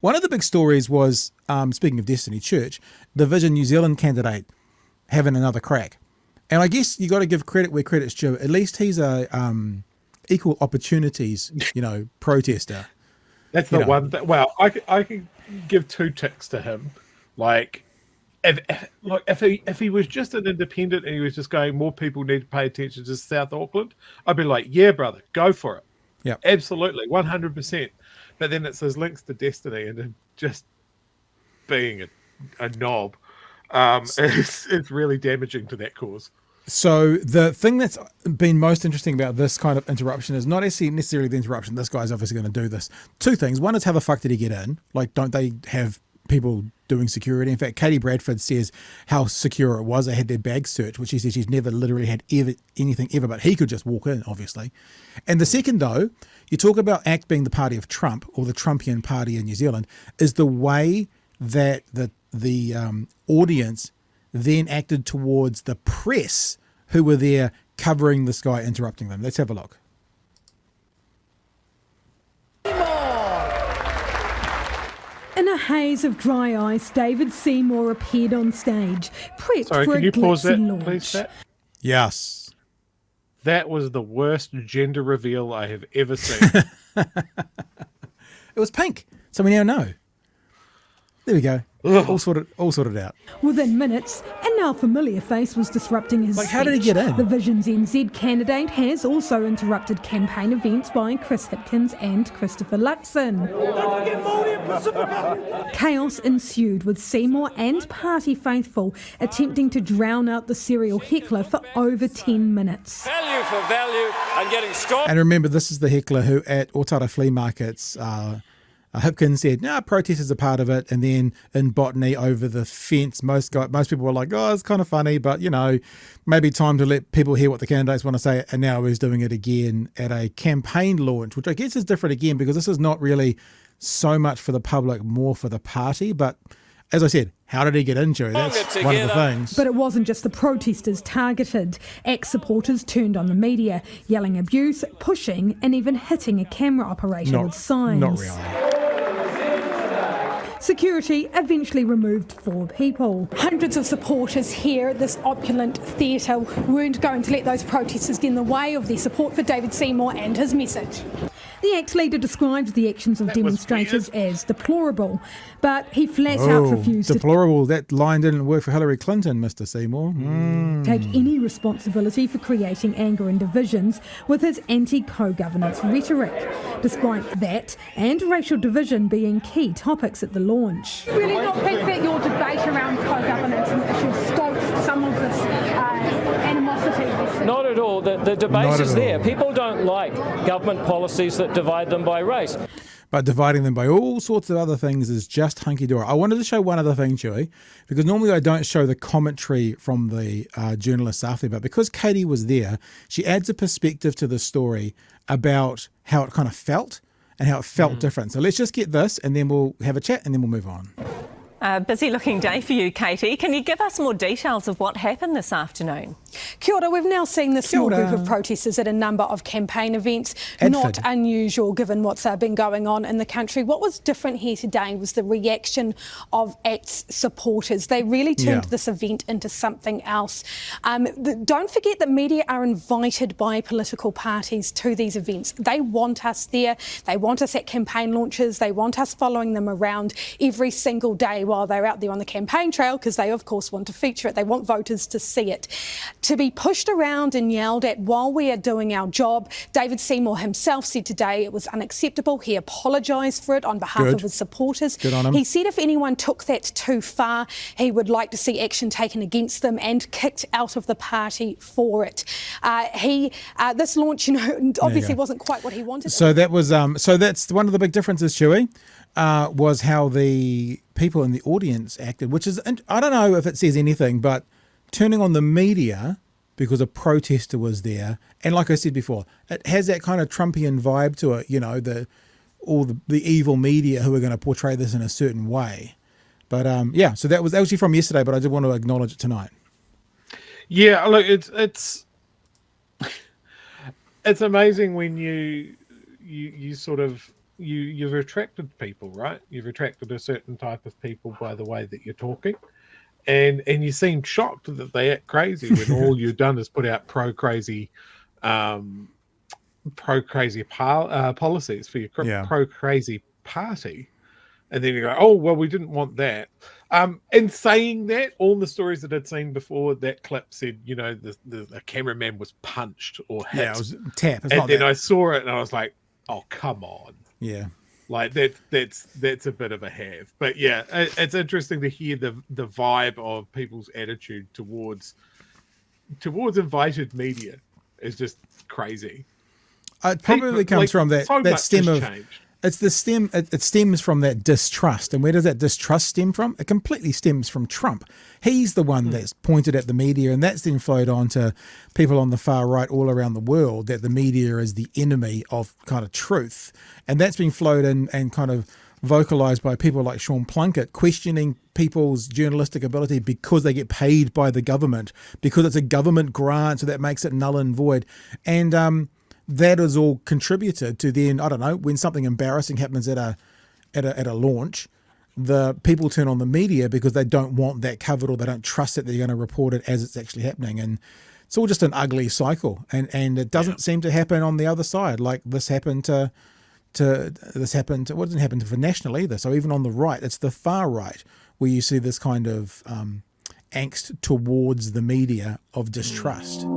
One of the big stories was, speaking of Destiny Church, the Vision New Zealand candidate having another crack. And I guess you got to give credit where credit's due. At least he's a equal opportunities, protester. That's the one thing. Well, I can give 2 ticks to him. Like, if he was just an independent and he was just going, more people need to pay attention to South Auckland, I'd be like, yeah, brother, go for it. Yeah, absolutely, 100%. But then it's his links to Destiny and him just being a knob. It's really damaging to that cause. So the thing that's been most interesting about this kind of interruption is not necessarily the interruption. This guy's obviously going to do this. 2 things. One is, how the fuck did he get in? Like, don't they have people doing security? In fact, Katie Bradford says how secure it was. They had their bag searched, which she says she's never literally had anything ever, but he could just walk in, obviously. And the second, though, you talk about ACT being the party of Trump, or the Trumpian party in New Zealand, is the way that the audience then acted towards the press who were there covering this guy, interrupting them. Let's have a look. In a haze of dry ice, David Seymour appeared on stage, prepped Sorry, for can a you pause that, launch. please, Pat? Yes. That was the worst gender reveal I have ever seen. It was pink, so we now know. There we go. All sorted out. Within minutes, a now familiar face was disrupting his speech. How did he get in? The Vision's NZ candidate has also interrupted campaign events by Chris Hipkins and Christopher Luxon. Chaos ensued, with Seymour and party faithful attempting to drown out the serial heckler for over 10 minutes. Value for value and getting scored. And remember, this is the heckler who at Otara flea markets, Hipkins said, no, protesters are part of it. And then in Botany, over the fence, most people were like, oh, it's kind of funny, but, maybe time to let people hear what the candidates want to say. And now he's doing it again at a campaign launch, which I guess is different again, because this is not really so much for the public, more for the party. But as I said, how did he get in, Joey? That's one of the things. But it wasn't just the protesters targeted. Ex-supporters turned on the media, yelling abuse, pushing, and even hitting a camera operator with signs. Not really. Security eventually removed 4 people. Hundreds of supporters here at this opulent theatre weren't going to let those protesters get in the way of their support for David Seymour and his message. The ACT leader described the actions of demonstrators as deplorable, but he flat out refused deplorable. That line didn't work for Hillary Clinton, Mr. Seymour. take any responsibility for creating anger and divisions with his anti-co-governance rhetoric, despite that and racial division being key topics at the launch. Really not think that your debate around co-governance and issues stokes some of this animosity? Not at all. The debate is there. People don't like government policies that divide them by race. But dividing them by all sorts of other things is just hunky-dory. I wanted to show one other thing, Chewy, because normally I don't show the commentary from the journalists after, but because Katie was there, she adds a perspective to the story about how it kind of felt and how it felt different. So let's just get this and then we'll have a chat and then we'll move on. Busy looking day for you, Katie. Can you give us more details of what happened this afternoon? Kia ora. We've now seen this small group of protesters at a number of campaign events. Not unusual given what's been going on in the country. What was different here today was the reaction of ACT's supporters. They really turned this event into something else. Don't forget that media are invited by political parties to these events. They want us there. They want us at campaign launches. They want us following them around every single day while they're out there on the campaign trail, because they, of course, want to feature it. They want voters to see it. To be pushed around and yelled at while we are doing our job, David Seymour himself said today it was unacceptable. He apologised for it on behalf of his supporters. Good on him. He said if anyone took that too far, he would like to see action taken against them and kicked out of the party for it. This launch, obviously wasn't quite what he wanted. So that was so that's one of the big differences, Chewy, was how the people in the audience acted, which is, I don't know if it says anything, but turning on the media because a protester was there. And like I said before, it has that kind of Trumpian vibe to it, all the evil media who are going to portray this in a certain way. But so that was actually from yesterday, but I did want to acknowledge it tonight. Yeah, look, it's amazing when you sort of you've attracted people, right? You've attracted a certain type of people by the way that you're talking, and you seem shocked that they act crazy when all you've done is put out pro-crazy policies for your pro-crazy party. And then you go, oh, well, we didn't want that. And saying that, all the stories that I'd seen before, that clip said, you know, the cameraman was punched or hit. Yeah, it was tap. It's and not then that. I saw it and I was like, oh, come on. Yeah. Like that's a bit of a have. But yeah, it's interesting to hear the vibe of people's attitude towards invited media is just crazy. It probably comes from that stem of changed. It's the stem. It stems from that distrust, and where does that distrust stem from? It completely stems from Trump. He's the one that's pointed at the media, and that's then flowed on to people on the far right all around the world that the media is the enemy of kind of truth, and that's been flowed in and kind of vocalized by people like Sean Plunkett, questioning people's journalistic ability because they get paid by the government, because it's a government grant, so that makes it null and void, and that is all contributed to then, I don't know, when something embarrassing happens at a launch, the people turn on the media because they don't want that covered or they don't trust that they're going to report it as it's actually happening. And it's all just an ugly cycle. And it doesn't seem to happen on the other side. Like this happened to what didn't happen for National either. So even on the right, it's the far right where you see this kind of angst towards the media of distrust.